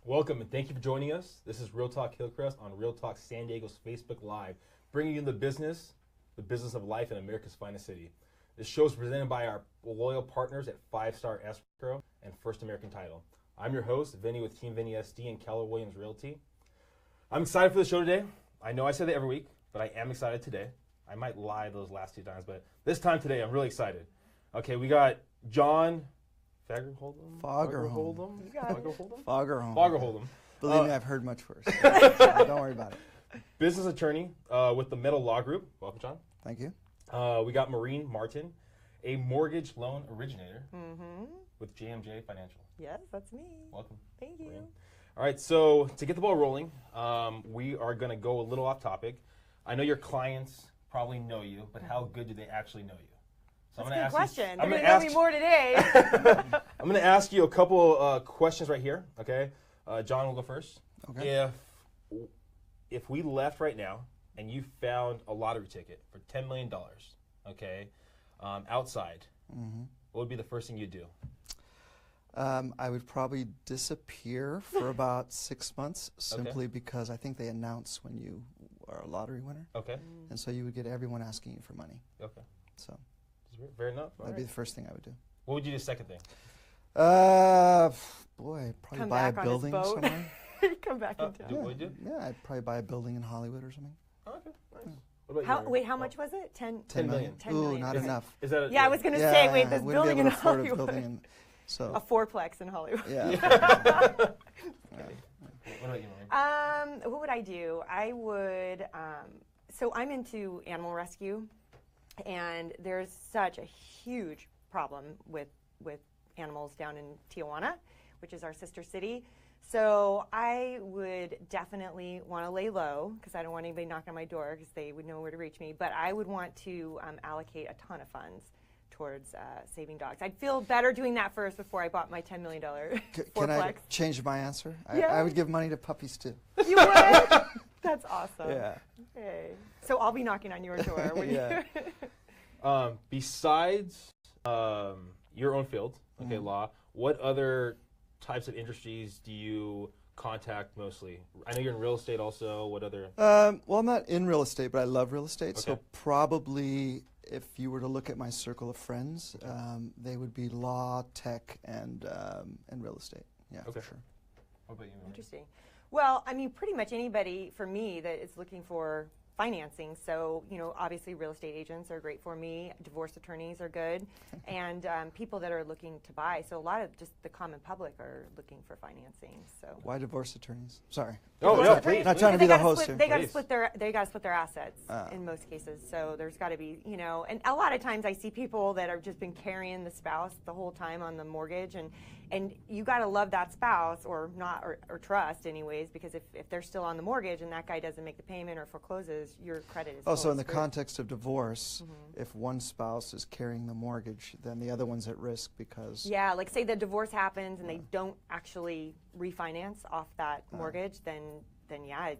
Welcome and thank you for joining us. This is Real Talk Hillcrest on Real Talk San Diego's Facebook Live, bringing you the business of life in America's finest city. This show is presented by our loyal partners at 5-Star Escrow and First American Title. I'm your host, Vinny with Team Vinny SD and Keller Williams Realty. I'm excited for the show today. I know I say that every week, but I am excited today. I might lie those last two times, but this time today, I'm really excited. Okay, we got John Fagerholm. Believe me, I've heard much worse. So don't worry about it. Business attorney with the Metal Law Group. Welcome, John. Thank you. We got Maureen Martin, a mortgage loan originator with JMJ Financial. Yes, that's me. Welcome. Thank you. Maureen. All right, so to get the ball rolling, we are going to go a little off topic. I know your clients probably know you, but how good do they actually know you? So That's a good question. They're going to know me more today. I'm going to ask you a couple questions right here, okay? John will go first. Okay. If we left right now and you found a lottery ticket for $10 million, okay, outside, what would be the first thing you'd do? I would probably disappear for about 6 months simply because I think they announce when you are a lottery winner. Okay. And so you would get everyone asking you for money. Okay. So fair enough. that'd be the first thing I would do. What would you do second thing? Boy, probably Come buy a back on his building boat. somewhere. Come back in town. What would you do? Yeah, I'd probably buy a building in Hollywood or something. Oh, okay, nice. What about you? Wait, how much was it? 10 million. 10 Ooh, million. not enough. Is that Yeah, I was going to say, wait, this I wouldn't building be in able to afford a Hollywood. building so A fourplex in Hollywood. yeah. What about you, Maureen? What would I do? I would, so I'm into animal rescue, and there's such a huge problem with animals down in Tijuana, which is our sister city. So I would definitely want to lay low because I don't want anybody knocking on my door because they would know where to reach me. But I would want to allocate a ton of funds towards saving dogs. I'd feel better doing that first before I bought my $10 million fourplex. Can I change my answer? Yeah. I would give money to puppies too. You would? That's awesome. Yeah. Okay. So I'll be knocking on your door. When Yeah. Besides your own field, law, what other types of industries do you contact mostly? I know you're in real estate also. What other? Well, I'm not in real estate, but I love real estate. Okay. So probably if you were to look at my circle of friends, they would be law, tech, and real estate. Yeah, Okay. for sure. What about you, Maureen? Interesting. Well, I mean, pretty much anybody for me that is looking for financing. So, obviously real estate agents are great for me. Divorce attorneys are good. And people that are looking to buy. So a lot of just the common public are looking for financing. So Why divorce attorneys? Sorry. Oh, Divorce no, attorneys, please. Not trying to be the host here. They got to Please. split their assets in most cases. So there's got to be, and a lot of times I see people that have just been carrying the spouse the whole time on the mortgage, and you got to love that spouse or not, or trust anyways, because if they're still on the mortgage and that guy doesn't make the payment or forecloses, your credit is Also, in the screwed. context of divorce, if one spouse is carrying the mortgage, then the other one's at risk because Yeah, like say the divorce happens and they don't actually refinance off that mortgage, then yeah,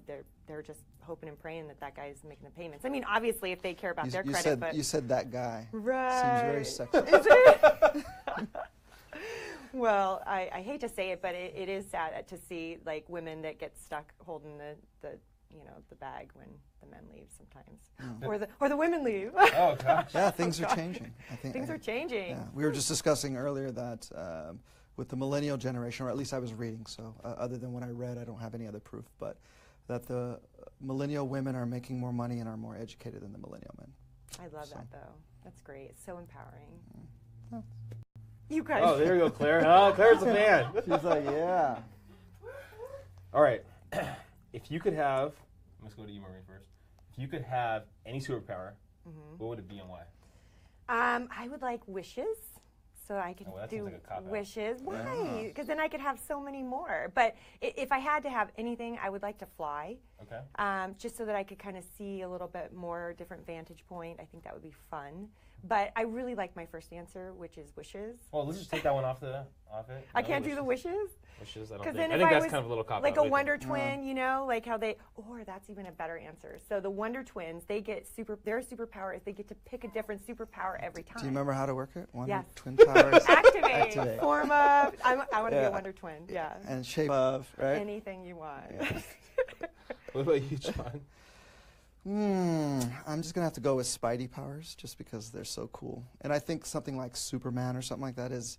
they're just hoping and praying that guy's making the payments. I mean, obviously, if they care about their credit, but you said that guy. right, Seems very sexy. Is it? Well, I hate to say it, but it is sad to see like women that get stuck holding the bag when the men leave sometimes, or the women leave. Oh gosh. Yeah, things are changing. I think Things are changing. Yeah, we were just discussing earlier that with the Millennial Generation, or at least I was reading, so other than what I read, I don't have any other proof, but that the Millennial women are making more money and are more educated than the Millennial men. I love that though. That's great. It's so empowering. Oh. You guys. Oh, there you go, Claire. Oh, Claire's a fan. She's like, yeah. All right. If you could have, let's go to you, Maureen, first. If you could have any superpower, what would it be and why? I would like wishes, so I could that seems do like a cop-out. wishes. Why? Because then I could have so many more. But if I had to have anything, I would like to fly. Okay. Just so that I could kind of see a little bit more different vantage point. I think that would be fun. But I really like my first answer, which is wishes. Well, let's just take that one off it. I can't do the wishes? Wishes, I don't 'Cause think. then I if think I that's was kind of a little cop-out. like a What do you wonder think? twin, you know, like how they, or that's even a better answer. So the wonder twins, their superpower is they get to pick a different superpower every time. Do you remember how to work it? Wonder Yes. twin powers. Activate, form up. I want to be Yeah. a wonder twin. Yeah. And shape of, right? Anything you want. Yeah. What about you, John? I'm just gonna have to go with Spidey powers, just because they're so cool. And I think something like Superman or something like that is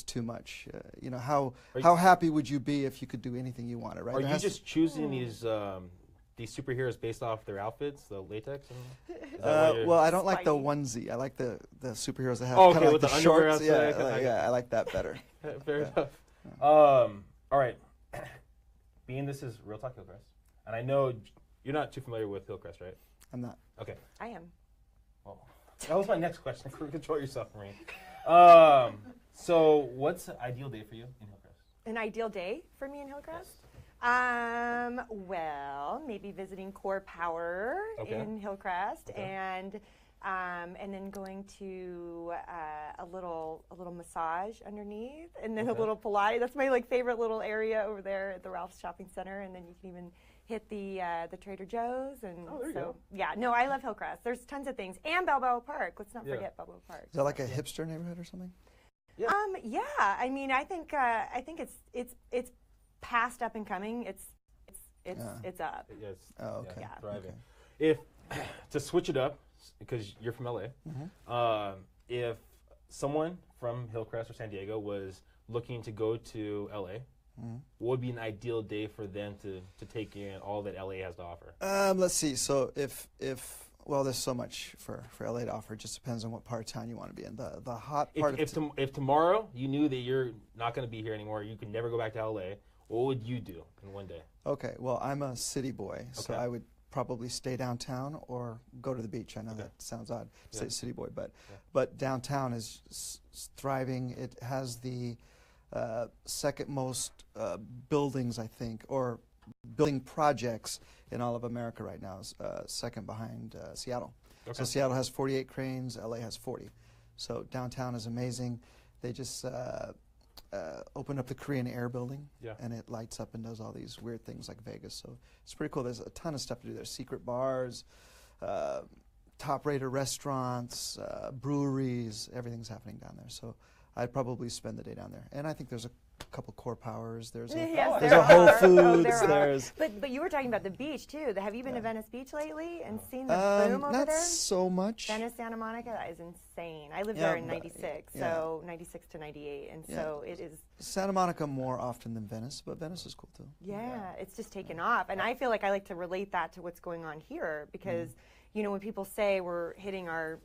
too much. You know, how happy would you be if you could do anything you wanted, right? Are you just choosing these superheroes based off their outfits, the latex? Well, I don't like the Spidey. onesie. I like the superheroes that have Oh, kind okay, of with like the the underwear shorts. outside, Yeah, kinda yeah, I like that better. Fair Yeah. enough. All right. Being this is Real Talk Hillcrest, and I know you're not too familiar with Hillcrest, right? I'm not. Okay. I am. Well, that was my next question. Control yourself, Maureen. So, what's an ideal day for you in Hillcrest? An ideal day for me in Hillcrest? Well, maybe visiting Core Power in Hillcrest, and then going to a little massage underneath, and then a little Pilates. That's my favorite little area over there at the Ralph's Shopping Center, and then you can even hit the Trader Joe's, and there you go. yeah, no, I love Hillcrest. There's tons of things, and Balboa Park. Let's not forget Balboa Park. Is that like a hipster neighborhood or something? Yeah. Yeah. I mean, I think it's past up and coming. It's up. Yes. Oh, okay. Yeah. Thriving. Okay. If to switch it up, because you're from LA, if someone from Hillcrest or San Diego was looking to go to LA, what would be an ideal day for them to take in all that LA has to offer? Let's see. So if well, there's so much for LA to offer. It just depends on what part of town you want to be in. The hot part If tomorrow you knew that you're not going to be here anymore, you could never go back to LA, what would you do in one day? Okay, well, I'm a city boy, so Okay. I would probably stay downtown or go to the beach. I know that sounds odd to say city boy, but downtown is thriving. It has the second most buildings, I think, or building projects in all of America right now, is second behind Seattle. Okay. So Seattle has 48 cranes, LA has 40. So downtown is amazing. They just opened up the Korean Air building, and it lights up and does all these weird things like Vegas. So it's pretty cool. There's a ton of stuff to do there. Secret bars, top-rated restaurants, breweries, everything's happening down there. So I'd probably spend the day down there. And I think there's a couple Core Powers. There's a Whole Foods. But you were talking about the beach too. Have you been to Venice Beach lately and seen the boom over not there? so much. Venice, Santa Monica, that is insane. I lived there in '96, so '96 to '98, and so it is. Santa Monica more often than Venice, but Venice is cool too. Yeah, it's just taken off, and I feel like I like to relate that to what's going on here because, you know, when people say we're hitting our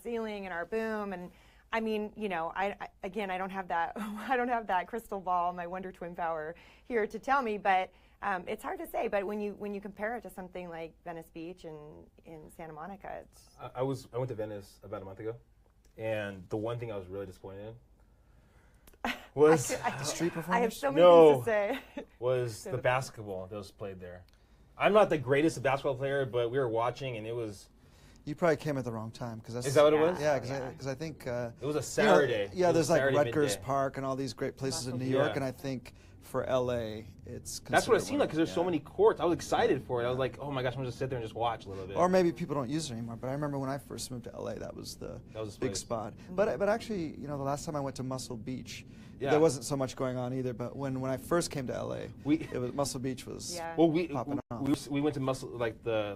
ceiling and our boom, and I mean, you know, I don't have that. I don't have that crystal ball, my Wonder Twin power here to tell me, but it's hard to say. But when you compare it to something like Venice Beach and in Santa Monica, it's. I went to Venice about a month ago, and the one thing I was really disappointed in was The street performers? I have so many things to say. was the basketball that was played there. I'm not the greatest basketball player, but we were watching, and it was. You probably came at the wrong time because that's. Is that what it was? Yeah, because I think. It was a Saturday. You know, there's like Saturday Rutgers midday. Park and all these great places in New York, and I think for LA, it's. That's what it considered seemed like because there's so many courts. I was excited for it. I was like, oh my gosh, I'm gonna just sit there and just watch a little bit. Or maybe people don't use it anymore. But I remember when I first moved to LA, that was the big spot. But actually, you know, the last time I went to Muscle Beach, there wasn't so much going on either. But when I first came to LA, it was Muscle Beach was popping off. We went to Muscle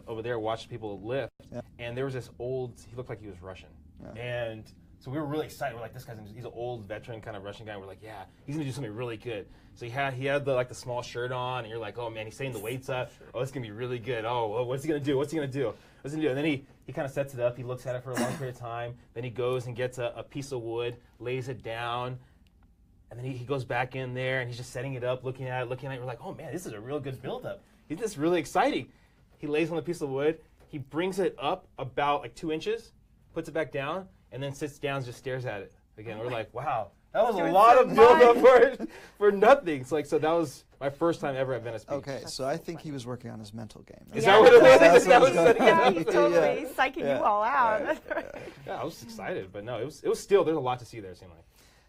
over there, watched people lift, and there was this old. He looked like he was Russian, and so we were really excited. We're like, this he's an old veteran kind of Russian guy. We're like, yeah, he's gonna do something really good. So he had the small shirt on, and you're like, oh man, he's setting the weights up. Oh, it's gonna be really good. Oh, what's he gonna do? What's he gonna do? And then he kind of sets it up. He looks at it for a long period of time. Then he goes and gets a piece of wood, lays it down. And then he goes back in there, and he's just setting it up, looking at it. We're like, oh, man, this is a real good build-up. This is really exciting. He lays on the piece of wood. He brings it up about like 2 inches, puts it back down, and then sits down and just stares at it again. We're like, wow, that was a lot of build-up for nothing. So that was My first time ever at Venice Beach. Okay, so I think he was working on his mental game. Is that what it was? That's That what was was going Yeah, on. he's totally Yeah. psyching Yeah. you all out. Right. That's right. Yeah, I was excited, but no, it was still, there's a lot to see there, it seemed like.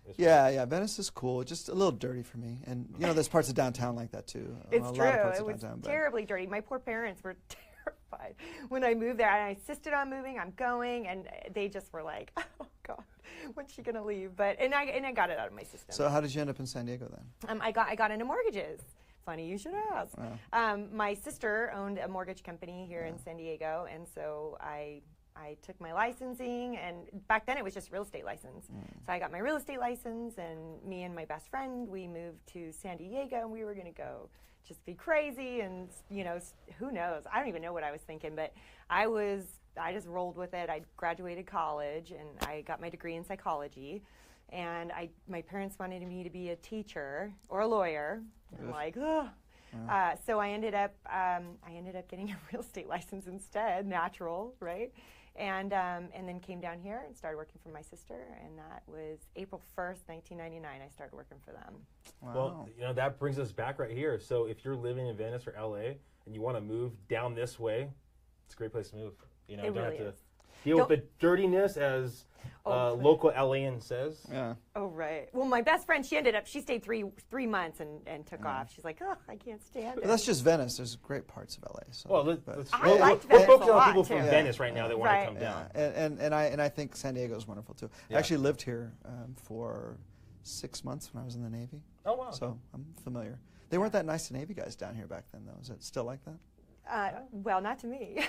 It was Yeah, Venice is cool. Just a little dirty for me, and there's parts of downtown like that too. It's a true. lot of parts It of was downtown, but- terribly dirty. My poor parents were terrified when I moved there. I insisted on moving. I'm going, and they just were like, "Oh God, when's she gonna leave?" But and I got it out of my system. So how did you end up in San Diego then? I got into mortgages. Funny you should ask. Wow. My sister owned a mortgage company here in San Diego, and so I took my licensing, and back then it was just real estate license. So I got my real estate license, and me and my best friend, we moved to San Diego, and we were going to go just be crazy, and who knows? I don't even know what I was thinking, but I just rolled with it. I graduated college, and I got my degree in psychology, and my parents wanted me to be a teacher or a lawyer. I'm like, ugh. So I ended up getting a real estate license instead, natural, right? And then came down here and started working for my sister, and that was April 1st, 1999. I started working for them. Wow. Well, that brings us back right here. So if you're living in Venice or LA and you want to move down this way, it's a great place to move. It don't really have to is. deal with the dirtiness, as local LAN says. Yeah. Oh, right. Well, my best friend, she stayed three months and took off. She's like, oh, I can't stand But it. that's just Venice. There's great parts of LA. So, Well, but- I liked we're Venice focusing a on lot, people from too. Venice right now that want to Right. come down. and I think San Diego is wonderful too. Yeah. I actually lived here for 6 months when I was in the Navy. Oh, wow. So I'm familiar. They weren't that nice to Navy guys down here back then, though. Is it still like that? Well, not to me.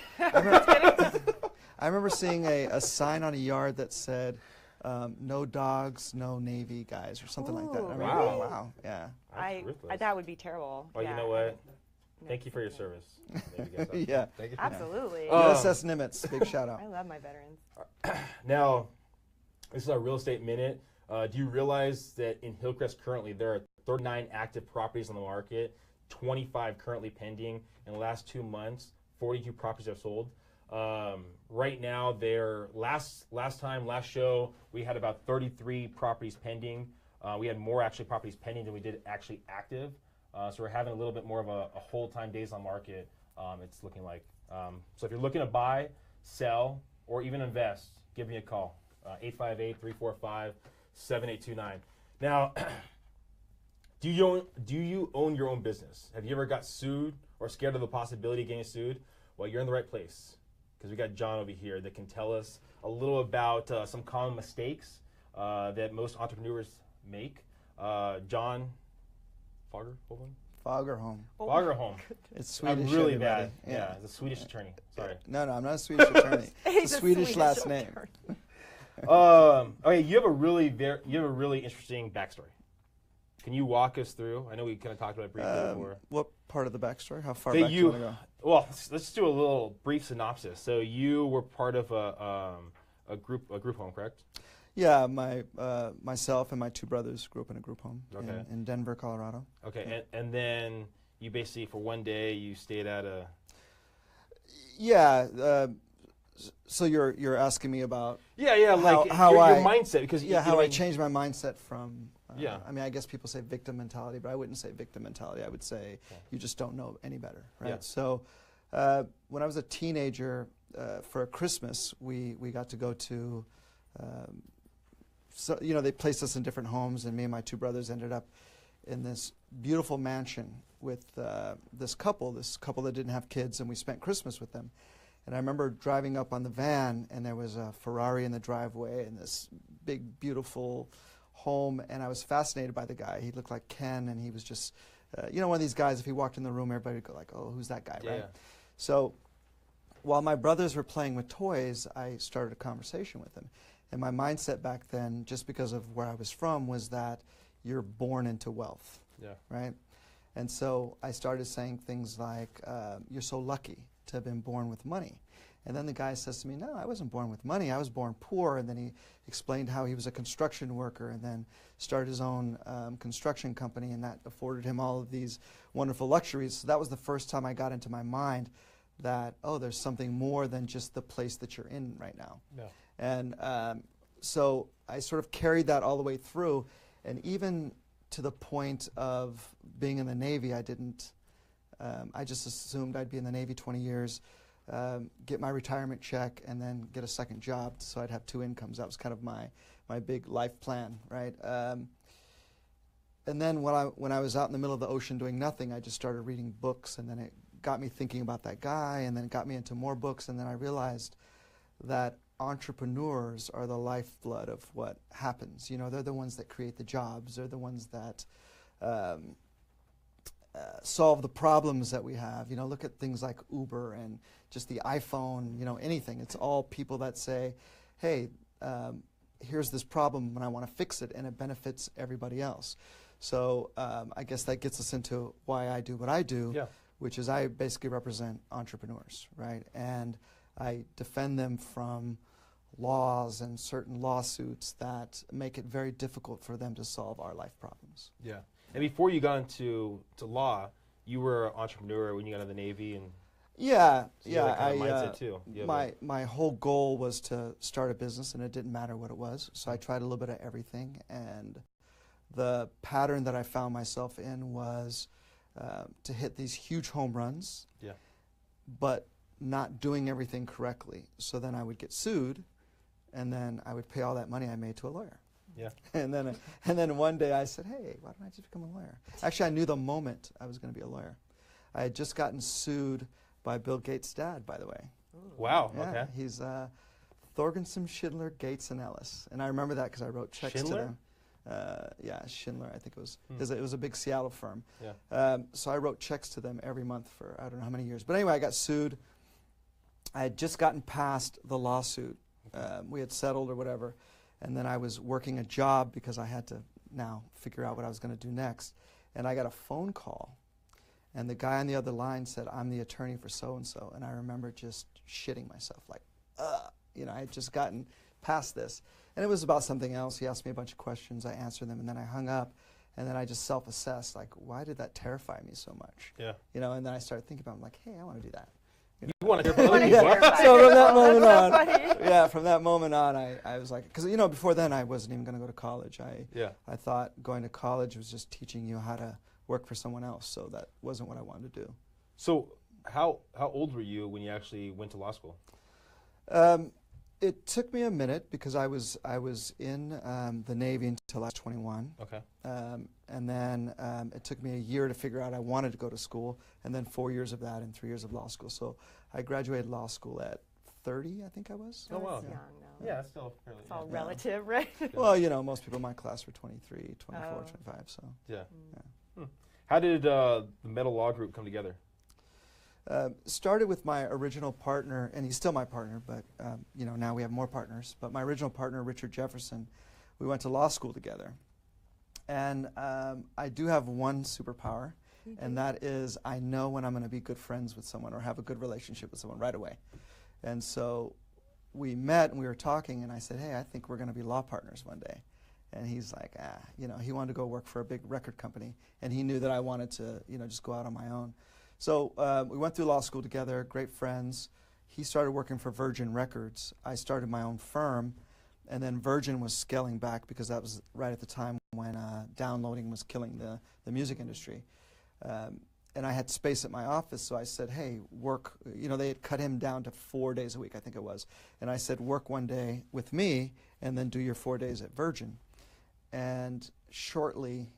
I remember seeing a sign on a yard that said, "No dogs, no Navy guys," or something like that. Ooh, I really? remember, wow, yeah. That would be terrible. Well, Yeah, you know what? Thank you for your service. Maybe guys out there. Yeah. Thank you. Absolutely. USS Nimitz, big shout out. I love my veterans. Now, this is our real estate minute. Do you realize that in Hillcrest currently there are 39 active properties on the market, 25 currently pending. In the last 2 months, 42 properties have sold. Right now, last show, we had about 33 properties pending. We had more actually properties pending than we did actually active. So we're having a little bit more of a whole time days on market. It's looking like. So if you're looking to buy, sell, or even invest, give me a call. 858-345-7829. Now, do you own your own business? Have you ever got sued or scared of the possibility of getting sued? Well, you're in the right place, because we got John over here that can tell us a little about some common mistakes that most entrepreneurs make. John Fagerholm? Fagerholm. Fagerholm. It's Swedish. Really everybody. bad. Yeah, it's a Swedish attorney. Sorry. No, I'm not a Swedish attorney. It's a Swedish last name. Okay, you have a really interesting backstory. Can you walk us through? I know we kind of talked about it briefly before. What part of the backstory? How far That back do you want to go? Well, let's do a little brief synopsis. So you were part of a group home, correct? Yeah, myself and my two brothers grew up in a group home Okay. in Denver, Colorado. Okay, and then you basically for one day you stayed at a. Yeah. So you're asking me about like how your I mindset, because how I changed my mindset from Yeah. I mean, I guess people say victim mentality, but I wouldn't say victim mentality. I would say you just don't know any better, right? Yeah. So when I was a teenager, for Christmas, we got to go to so they placed us in different homes, and me and my two brothers ended up in this beautiful mansion with this couple that didn't have kids, and we spent Christmas with them. And I remember driving up on the van, and there was a Ferrari in the driveway and this big, beautiful home, and I was fascinated by the guy. He looked like Ken, and he was just, one of these guys, if he walked in the room, everybody would go like, oh, who's that guy, right? So while my brothers were playing with toys, I started a conversation with them. And my mindset back then, just because of where I was from, was that you're born into wealth, right? And so I started saying things like, you're so lucky to have been born with money. And then the guy says to me, no, I wasn't born with money. I was born poor. And then he explained how he was a construction worker and then started his own construction company, and that afforded him all of these wonderful luxuries. So that was the first time I got into my mind that, oh, there's something more than just the place that you're in right now. Yeah. And so I sort of carried that all the way through. And even to the point of being in the Navy, I didn't. I just assumed I'd be in the Navy 20 years, get my retirement check, and then get a second job so I'd have two incomes. That was kind of my big life plan, right? And then when I was out in the middle of the ocean doing nothing, I just started reading books, and then it got me thinking about that guy, and then it got me into more books, and then I realized that entrepreneurs are the lifeblood of what happens. You know, they're the ones that create the jobs. They're the ones that solve the problems that we have. You know, look at things like Uber and just the iPhone, you know, anything. It's all people that say, hey, here's this problem and I want to fix it, and it benefits everybody else. So I guess that gets us into why I do what I do, which is I basically represent entrepreneurs, right? And I defend them from laws and certain lawsuits that make it very difficult for them to solve our life problems. Yeah. And before you got into law, you were an entrepreneur when you got out of the Navy, and yeah, so you had that kind of mindset too. My whole goal was to start a business, and it didn't matter what it was. So I tried a little bit of everything, and the pattern that I found myself in was to hit these huge home runs, but not doing everything correctly. So then I would get sued, and then I would pay all that money I made to a lawyer. Yeah. And then one day I said, hey, why don't I just become a lawyer? Actually, I knew the moment I was going to be a lawyer. I had just gotten sued by Bill Gates' dad, by the way. Wow. Yeah, okay. He's Thorgensen, Schindler, Gates, and Ellis. And I remember that because I wrote checks to them. Yeah, Schindler, I think it was. It was a big Seattle firm. Yeah. So I wrote checks to them every month for I don't know how many years. But anyway, I got sued. I had just gotten past the lawsuit. We had settled or whatever. And then I was working a job because I had to now figure out what I was going to do next. And I got a phone call. And the guy on the other line said, I'm the attorney for so-and-so. And I remember just shitting myself, like, you know, I had just gotten past this. And it was about something else. He asked me a bunch of questions. I answered them, and then I hung up. And then I just self-assessed, like, why did that terrify me so much? Yeah. You know, and then I started thinking about it. I'm like, hey, I want to do that. You want to hear from other people? So from that moment on, from that moment on, I was like, because, you know, before then I wasn't even going to go to college. I thought going to college was just teaching you how to work for someone else, so that wasn't what I wanted to do. So how old were you when you actually went to law school? It took me a minute because I was in the Navy until I was 21. Okay. And then it took me a year to figure out I wanted to go to school, and then 4 years of that and 3 years of law school. So I graduated law school at 30, I think I was. Oh, wow. That's young, though. Yeah, it's still fairly It's all relative, right? Well, you know, most people in my class were 23, 24, 25, so. Yeah. How did the Metal Law Group come together? Started with my original partner, and he's still my partner, but you know, now we have more partners. But my original partner, Richard Jefferson, we went to law school together. And I do have one superpower, and that is I know when I'm going to be good friends with someone or have a good relationship with someone right away. And so we met and we were talking, and I said, hey, I think we're going to be law partners one day. And he's like, you know, he wanted to go work for a big record company, and he knew that I wanted to, you know, just go out on my own. So we went through law school together, great friends. He started working for Virgin Records. I started my own firm, and then Virgin was scaling back because that was right at the time when downloading was killing the music industry. And I had space at my office, so I said, hey, work, you know, they had cut him down to 4 days a week, I think it was. And I said, work one day with me, and then do your 4 days at Virgin. And shortly,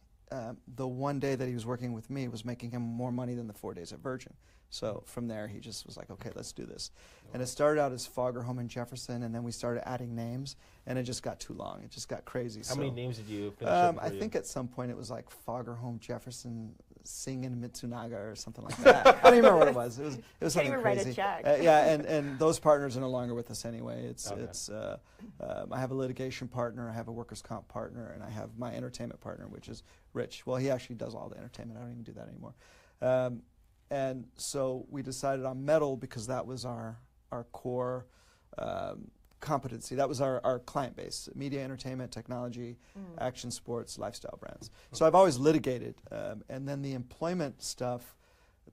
the one day that he was working with me was making him more money than the 4 days at Virgin. So from there, he just was like, okay, let's do this. And it started out as Fogger Home in Jefferson, and then we started adding names, and it just got too long. It just got crazy. How many names did you finish up? I think at some point it was like Fogger Home Jefferson Singin Mitsunaga or something like that. I don't even remember what it was. It was something even crazy. write a check. Yeah, and those partners are no longer with us anyway. I have a litigation partner, I have a workers' comp partner, and I have my entertainment partner, which is Rich. Well, he actually does all the entertainment. I don't even do that anymore. And so we decided on metal because that was our core competency. That was our client base: media, entertainment, technology, action sports, lifestyle brands. So I've always litigated. And then the employment stuff,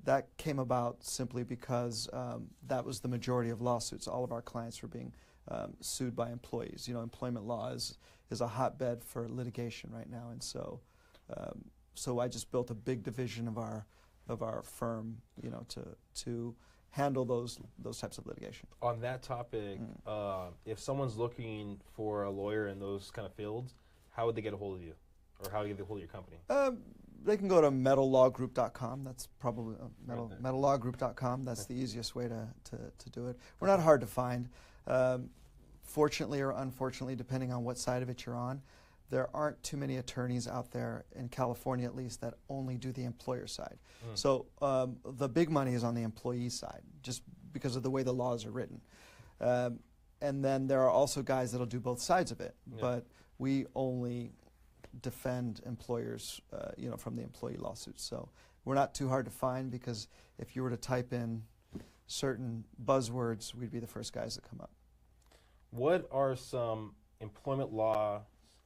that came about simply because that was the majority of lawsuits. All of our clients were being sued by employees. You know, employment law is a hotbed for litigation right now. And so So I just built a big division of our firm, to handle those types of litigation. On that topic, if someone's looking for a lawyer in those kind of fields, how would they get a hold of you, or how would they get a hold of your company? They can go to metallawgroup.com. That's probably metallawgroup.com. That's the easiest way to do it. We're not hard to find. Fortunately or unfortunately, depending on what side of it you're on, there aren't too many attorneys out there, in California at least, that only do the employer side. So the big money is on the employee side, just because of the way the laws are written. And then there are also guys that'll do both sides of it, but we only defend employers, from the employee lawsuits. So we're not too hard to find, because if you were to type in certain buzzwords, we'd be the first guys that come up. What are some employment law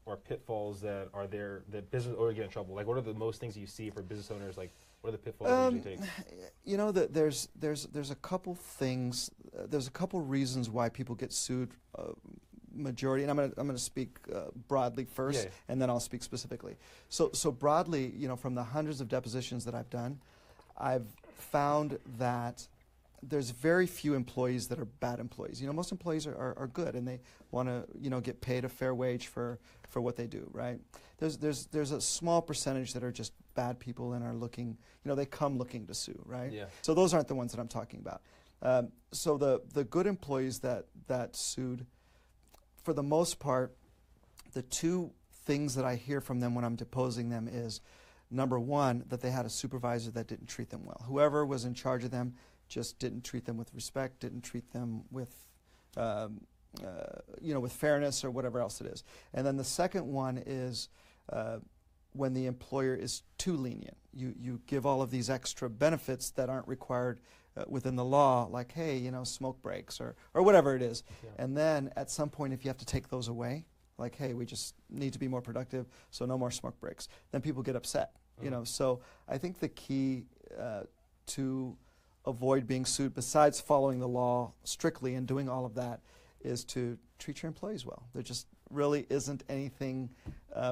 or pitfalls that are there that business owners get in trouble? Like, what are the most things you see for business owners? Like, what are the pitfalls you usually take? There's a couple things. There's a couple reasons why people get sued. Majority, and I'm going to speak broadly first, and then I'll speak specifically. So broadly, from the hundreds of depositions that I've done, I've found that there's very few employees that are bad employees. Most employees are good, and they want to get paid a fair wage for what they do, right? There's a small percentage that are just bad people and are looking, they come looking to sue, right? Yeah. So those aren't the ones that I'm talking about. So the good employees that sued, for the most part, the two things that I hear from them when I'm deposing them is, number one, that they had a supervisor that didn't treat them well. Whoever was in charge of them just didn't treat them with respect, didn't treat them with, with fairness or whatever else it is. And then the second one is when the employer is too lenient. You give all of these extra benefits that aren't required within the law, like, hey, smoke breaks or whatever it is. Yeah. And then at some point, if you have to take those away, like, hey, we just need to be more productive, so no more smoke breaks, then people get upset. So I think the key to avoid being sued, besides following the law strictly and doing all of that, is to treat your employees well. There just really isn't anything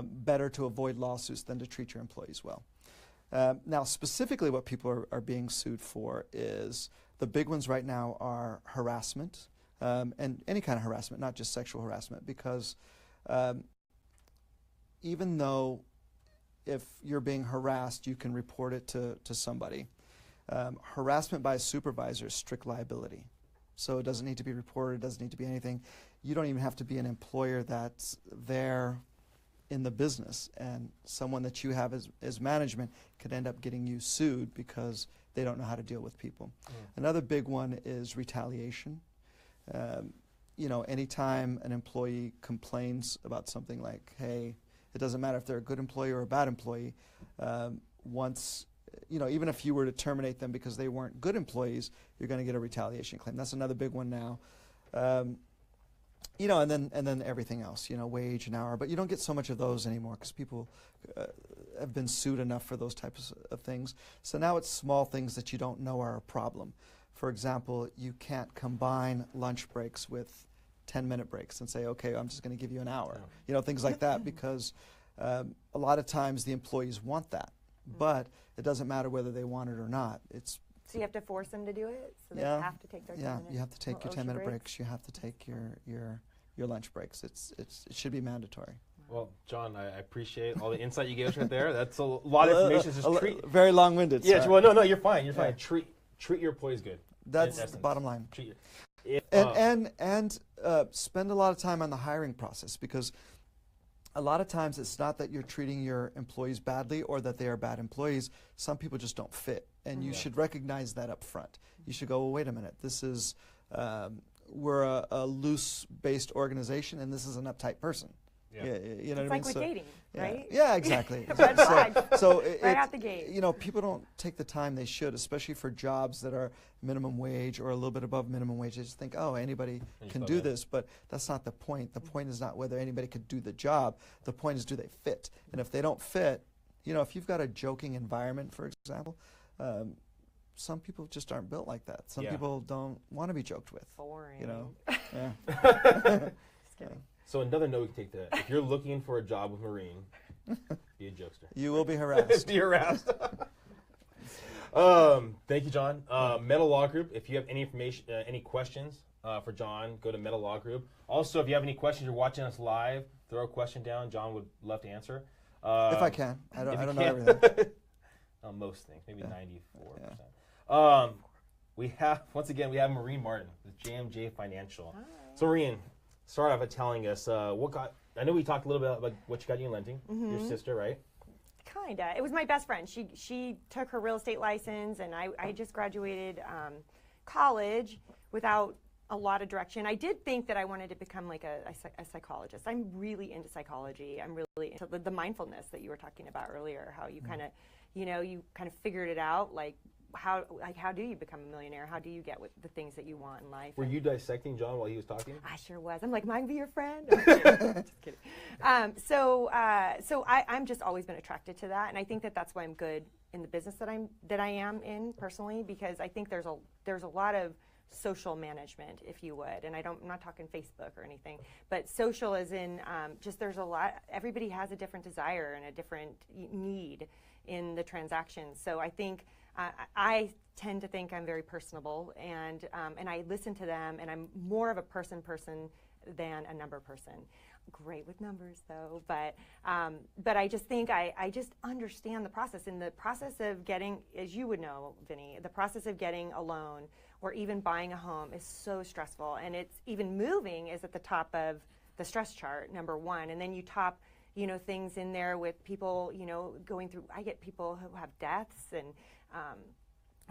better to avoid lawsuits than to treat your employees well. Now, specifically what people are being sued for is, the big ones right now are harassment, and any kind of harassment, not just sexual harassment, because even though if you're being harassed, you can report it to somebody, harassment by a supervisor is strict liability. So it doesn't need to be reported, it doesn't need to be anything. You don't even have to be an employer that's there in the business, and someone that you have as management could end up getting you sued because they don't know how to deal with people. Another big one is retaliation. Anytime an employee complains about something, like, hey, it doesn't matter if they're a good employee or a bad employee, even if you were to terminate them because they weren't good employees, you're going to get a retaliation claim. That's another big one now. And then everything else, wage and hour. But you don't get so much of those anymore because people have been sued enough for those types of things. So now it's small things that you don't know are a problem. For example, you can't combine lunch breaks with 10-minute breaks and say, okay, I'm just going to give you an hour. Things like that, because a lot of times the employees want that. But it doesn't matter whether they want it or not. So you have to force them to do it? So they have to take their 10 minutes? Yeah, you have to take your 10-minute breaks. You have to take your lunch breaks. It should be mandatory. Well, John, I appreciate all the insight you gave us right there. That's a lot of information. Very long-winded. Yeah, well, no, you're fine. You're fine. Treat your employees good. That's the bottom line. And spend a lot of time on the hiring process, because a lot of times it's not that you're treating your employees badly or that they are bad employees. Some people just don't fit, and you should recognize that up front. You should go, well, wait a minute, this is, we're a loose-based organization, and this is an uptight person. Yeah. You know what I mean? It's like with dating, right? Yeah, exactly. Red flag. Right out the gate. People don't take the time they should, especially for jobs that are minimum wage or a little bit above minimum wage. They just think, oh, anybody can do this, but that's not the point. The point is not whether anybody could do the job. The point is, do they fit? And if they don't fit, if you've got a joking environment, for example, some people just aren't built like that. Some people don't want to be joked with. Boring. Yeah. Just kidding. So another note we can take that, if you're looking for a job with Marine, Be a jokester. You will be harassed. Be harassed. Thank you, John. Metal Law Group. If you have any information, any questions for John, go to Metal Law Group. Also, if you have any questions, you're watching us live, throw a question down. John would love to answer. If I can. I don't know everything. Most things, maybe 94%. Yeah. We have Maureen Martin with JMJ Financial. Hi. So Maureen, start off by telling us I know we talked a little bit about what you got in lending, your sister, right? Kinda. It was my best friend. She took her real estate license, and I just graduated college without a lot of direction. I did think that I wanted to become like a psychologist. I'm really into psychology. I'm really into the mindfulness that you were talking about earlier, how you kind of, you kind of figured it out, like how do you become a millionaire? How do you get the things that you want in life? Were you dissecting John while he was talking? I sure was. I'm like, might be your friend. Just kidding. So I'm just always been attracted to that, and I think that that's why I'm good in the business that I am in personally, because I think there's a lot of social management, if you would, and I'm not talking Facebook or anything, but social as in just there's a lot. Everybody has a different desire and a different need in the transactions. So I think I tend to think I'm very personable, and I listen to them, and I'm more of a person than a number person. Great with numbers though, but I just think I just understand the process. In the process of getting, as you would know, Vinny, the process of getting a loan or even buying a home is so stressful, and it's even moving is at the top of the stress chart, number one, and then you top things in there with people going through. I get people who have deaths and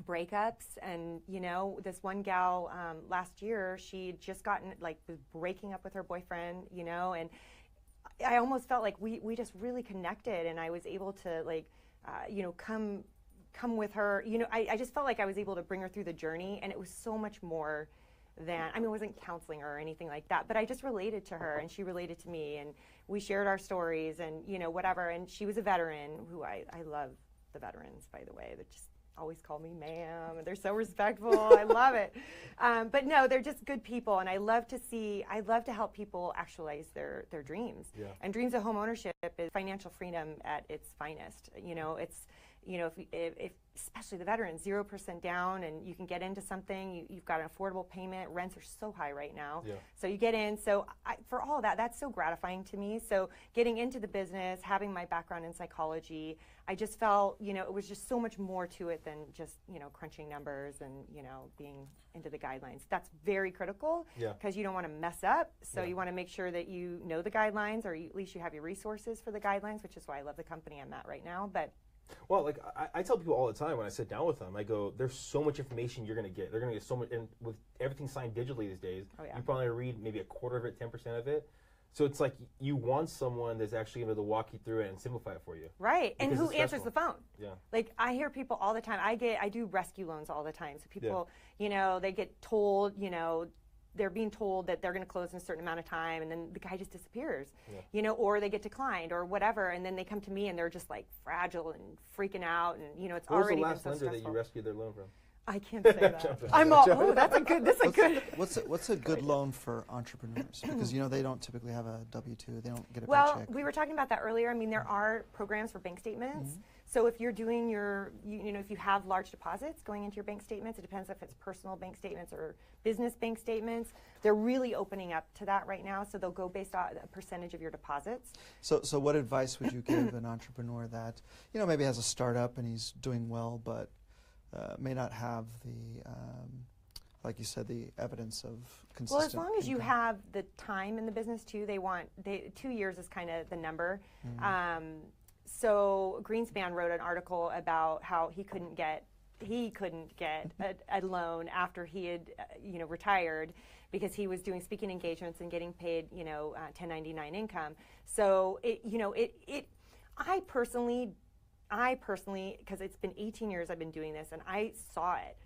breakups, and this one gal last year, she'd just gotten was breaking up with her boyfriend, and I almost felt like we just really connected, and I was able to come with her. I just felt like I was able to bring her through the journey, and it was so much more than, I wasn't counseling her or anything like that, but I just related to her, and she related to me, and we shared our stories, and whatever. And she was a veteran who I love the veterans, by the way. They just always call me ma'am, and they're so respectful. I love it. But no, they're just good people, and I love to help people actualize their dreams. Yeah. And dreams of home ownership is financial freedom at its finest. It's if especially the veterans, 0% down, and you can get into something. You've got an affordable payment. Rents are so high right now. Yeah. So you get in. So for all that, that's so gratifying to me. So getting into the business, having my background in psychology, I just felt, it was just so much more to it than just, crunching numbers and, being into the guidelines. That's very critical because you don't want to mess up. So you want to make sure that you know the guidelines, or at least you have your resources for the guidelines, which is why I love the company I'm at right now. But well, I tell people all the time when I sit down with them, I go, there's so much information you're going to get. They're going to get so much, and with everything signed digitally these days, you probably read maybe a quarter of it, 10% of it. So it's like you want someone that's actually going to walk you through it and simplify it for you. Right, and who answers the phone. Yeah. Like I hear people all the time. I do rescue loans all the time. So people, they get told, they're being told that they're going to close in a certain amount of time, and then the guy just disappears, or they get declined or whatever, and then they come to me and they're just like fragile and freaking out, and it's already been so stressful. What was the last lender that you rescued their loan from? I can't say that. I'm all, oh, that's a good, What's a good loan for entrepreneurs? Because, they don't typically have a W-2. They don't get a paycheck. Well, we were talking about that earlier. There are programs for bank statements. Mm-hmm. So if you're doing if you have large deposits going into your bank statements, it depends if it's personal bank statements or business bank statements. They're really opening up to that right now. So they'll go based on a percentage of your deposits. So what advice would you give an entrepreneur that, maybe has a startup and he's doing well, but may not have the, like you said, the evidence of consistent Well, as long as income. you have the time in the business too, 2 years is kind of the number. Mm-hmm. So Greenspan wrote an article about how he couldn't get a loan after he had retired because he was doing speaking engagements and getting paid 1099 income. So I personally, because it's been 18 years I've been doing this, and I saw it.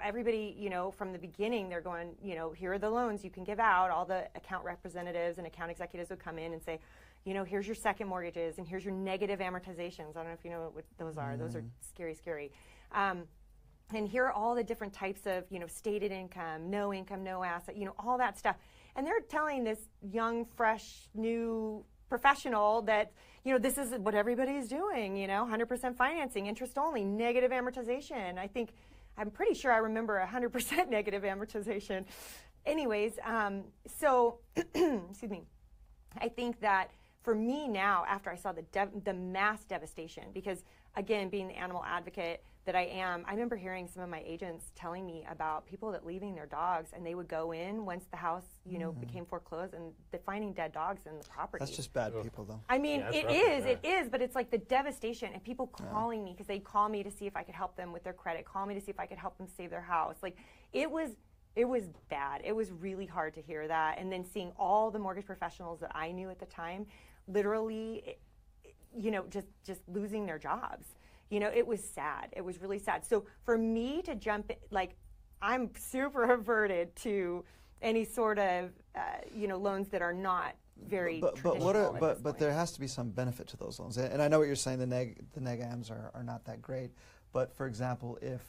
Everybody, from the beginning, they're going, here are the loans you can give out. All the account representatives and account executives would come in and say, here's your second mortgages, and here's your negative amortizations. I don't know if you know what those are. Those are scary, scary. And here are all the different types of, stated income, no asset, all that stuff. And they're telling this young, fresh, new professional that, you know, this is what everybody's doing, you know, 100% financing, interest only, negative amortization. I'm pretty sure I remember 100% negative amortization. Anyways, so, excuse me, I think that for me now, after I saw the mass devastation, because again, being the animal advocate that I am, I remember hearing some of my agents telling me about people that leaving their dogs, and they would go in once the house, you know, became foreclosed, and they're finding dead dogs in the property. That's just bad people, though. I mean, it is, but it's like the devastation, and people calling me because they call me to see if I could help them with their credit, call me to see if I could help them save their house. Like, it was bad. It was really hard to hear that, and then seeing all the mortgage professionals that I knew at the time, literally, you know, just losing their jobs. You know, it was sad. It was really sad. So for me to jump, like, I'm super averted to any sort of, you know, loans that are not very traditional. But there has to be some benefit to those loans. And I know what you're saying. The neg ams are not that great. But for example, if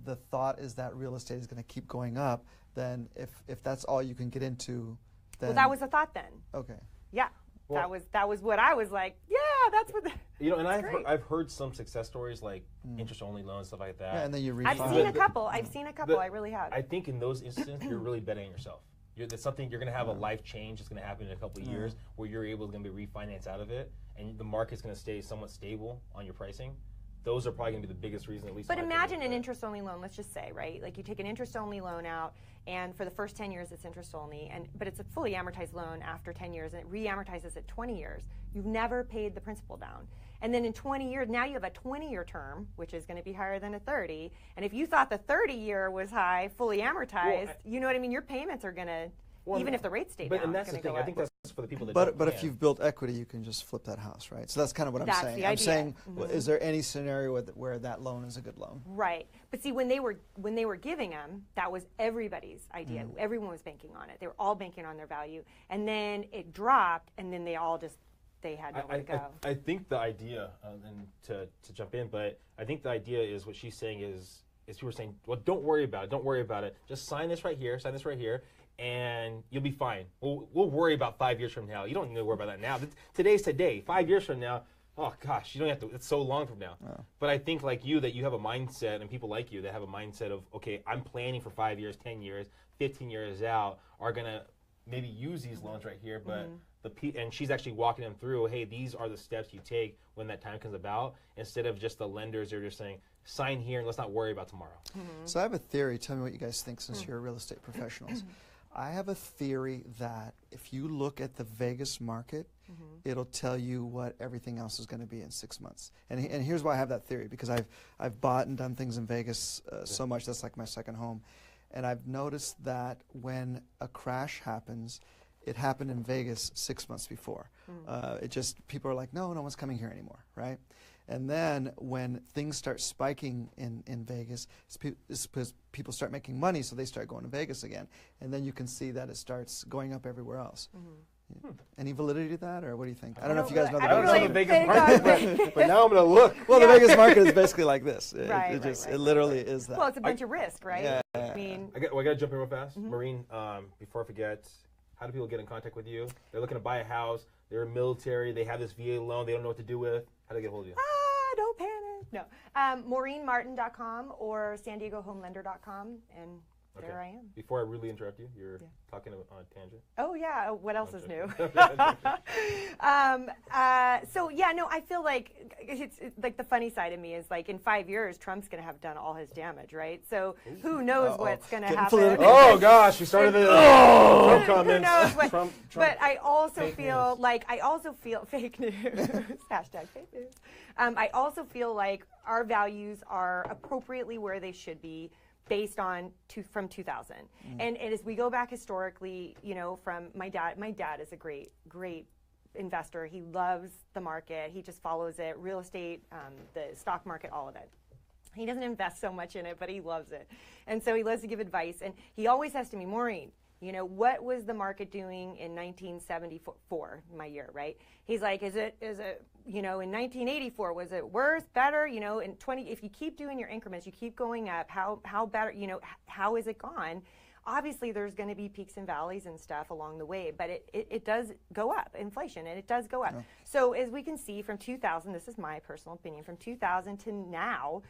the thought is that real estate is going to keep going up, then if that's all you can get into, then well, that was the thought then. Okay. Yeah. Well, that was what I was like. Yeah, that's what. You know, and I've heard some success stories like interest only loans, stuff like that. Yeah, and then you I've seen a couple. I really have. I think in those instances, you're really betting on yourself. That's something you're going to have a life change. It's going to happen in a couple of years where you're able to be refinanced out of it, and the market's going to stay somewhat stable on your pricing. Those are probably going to be the biggest reason, at least. But imagine an interest-only loan. Let's just say, right? Like, you take an interest-only loan out, and for the first 10 years, it's interest-only, but it's a fully amortized loan after 10 years, and it re-amortizes at 20 years. You've never paid the principal down. And then in 20 years, now you have a 20-year term, which is going to be higher than a 30. And if you thought the 30-year was high, fully amortized, you know what I mean? Your payments are going to, even if the rate stayed down, and that's the thing. I think that's for the people that But if you've built equity, you can just flip that house, right? So that's kind of what I'm saying. The idea. I'm saying, is there any scenario where that loan is a good loan? Right. But see, when they were giving them, that was everybody's idea. Everyone was banking on it. They were all banking on their value. And then it dropped, and then they had nowhere to go. I think the idea, and to jump in, but I think the idea is what she's saying is people are saying, well, don't worry about it. Don't worry about it. Just sign this right here. Sign this right here. And you'll be fine. We'll worry about 5 years from now. You don't need to worry about that now. Today's today. 5 years from now, oh gosh, you don't have to. It's so long from now. Oh. But I think like you, that you have a mindset, and people like you that have a mindset of, okay, I'm planning for 5 years, 10 years, 15 years out, are gonna maybe use these loans right here. But and she's actually walking them through. Hey, these are the steps you take when that time comes about. Instead of just the lenders, they're just saying, sign here and let's not worry about tomorrow. So I have a theory. Tell me what you guys think, since you're real estate professionals. I have a theory that if you look at the Vegas market, it'll tell you what everything else is going to be in 6 months. And here's why I have that theory, because I've bought and done things in Vegas so much. That's like my second home. And I've noticed that when a crash happens, it happened in Vegas 6 months before. People are like, no one's coming here anymore, right? And then when things start spiking in Vegas, it's because people start making money, so they start going to Vegas again. And then you can see that it starts going up everywhere else. Any validity to that, or what do you think? I don't know if you guys know the Vegas market, but now I'm going to look. Well, the Vegas market is basically like this. It literally is that. Well, it's a bunch of risk, right? Yeah. I mean, I got to jump in real fast. Maureen, before I forget, how do people get in contact with you? They're looking to buy a house. They're military. They have this VA loan. They don't know what to do with. How do they get a hold of you? Don't panic. No. MaureenMartin.com or SanDiegoHomeLender.com, and there I am. Before I really interrupt you, you're talking on a tangent. Oh, yeah. What else is new? So, yeah, no, I feel like it's like the funny side of me is like in 5 years, Trump's going to have done all his damage, right? So who knows what's going to happen. Oh, gosh, you started the Trump comments. Who knows Trump, but I also feel fake news. Hashtag fake news. I also feel like our values are appropriately where they should be, based on from 2000. And as we go back historically, you know, from my dad is a great investor. He loves the market. He just follows it, real estate, the stock market, all of it. He doesn't invest so much in it, but he loves it. And so he loves to give advice. And he always says to me, Maureen, you know, what was the market doing in 1974, my year, right? He's like, is it, you know, in 1984, was it worse, better? You know, if you keep doing your increments, you keep going up, how better, you know, how is it gone? obviously there's going to be peaks and valleys and stuff along the way, but it does go up, inflation, and it does go up. Yeah. So as we can see from 2000, this is my personal opinion, from 2000 to now,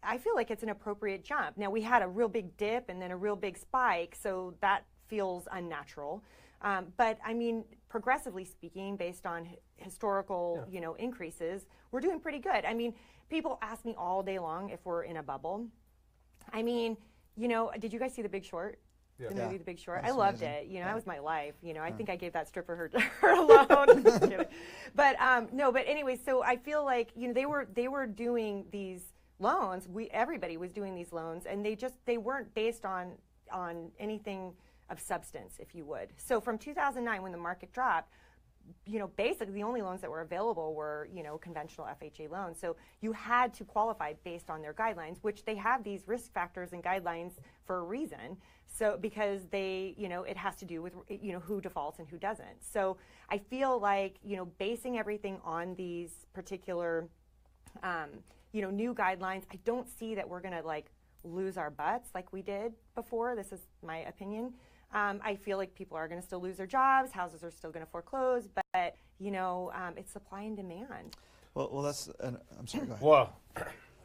I feel like it's an appropriate jump. Now, we had a real big dip and then a real big spike, so that feels unnatural. But I mean, progressively speaking, based on historical, increases, we're doing pretty good. I mean, people ask me all day long if we're in a bubble. I mean, did you guys see The Big Short? Yeah. The movie The Big Short. That's I loved amazing. it. That was my life. I think I gave that stripper her loan. Just kidding. But no. But anyway, so I feel like they were doing these loans. Everybody was doing these loans, and they weren't based on anything of substance, if you would. So from 2009, when the market dropped, basically the only loans that were available were, conventional FHA loans. So you had to qualify based on their guidelines, which they have these risk factors and guidelines for a reason. So because they, it has to do with, who defaults and who doesn't. So I feel like, basing everything on these particular, new guidelines, I don't see that we're going to lose our butts like we did before. This is my opinion. I feel like people are going to still lose their jobs. Houses are still going to foreclose, but it's supply and demand. Well, that's. I'm sorry. Go ahead. Well,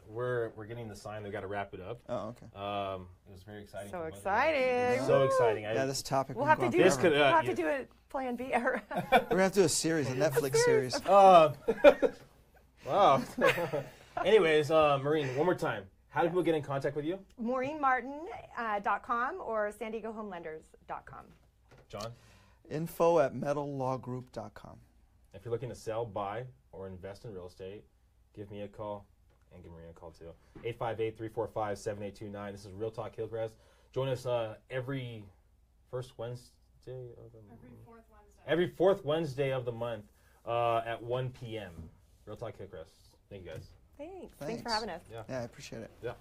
we're getting the sign. We got to wrap it up. Oh, okay. It was very exciting. So exciting! So exciting. Yeah, this topic. We'll have to do. This could, we'll have to do a Plan B. We're gonna have to do a series, a Netflix series. Wow. Anyways, Maureen, one more time. How do people get in contact with you? MaureenMartin.com or SanDiegoHomeLenders.com. John? info@metallawgroup.com. If you're looking to sell, buy, or invest in real estate, give me a call and give Maureen a call too. 858-345-7829. This is Real Talk Hillcrest. Join us every first Wednesday of the month. Every fourth Wednesday of the month at 1 p.m. Real Talk Hillcrest. Thank you guys. Thanks for having us. Yeah, I appreciate it. Yeah.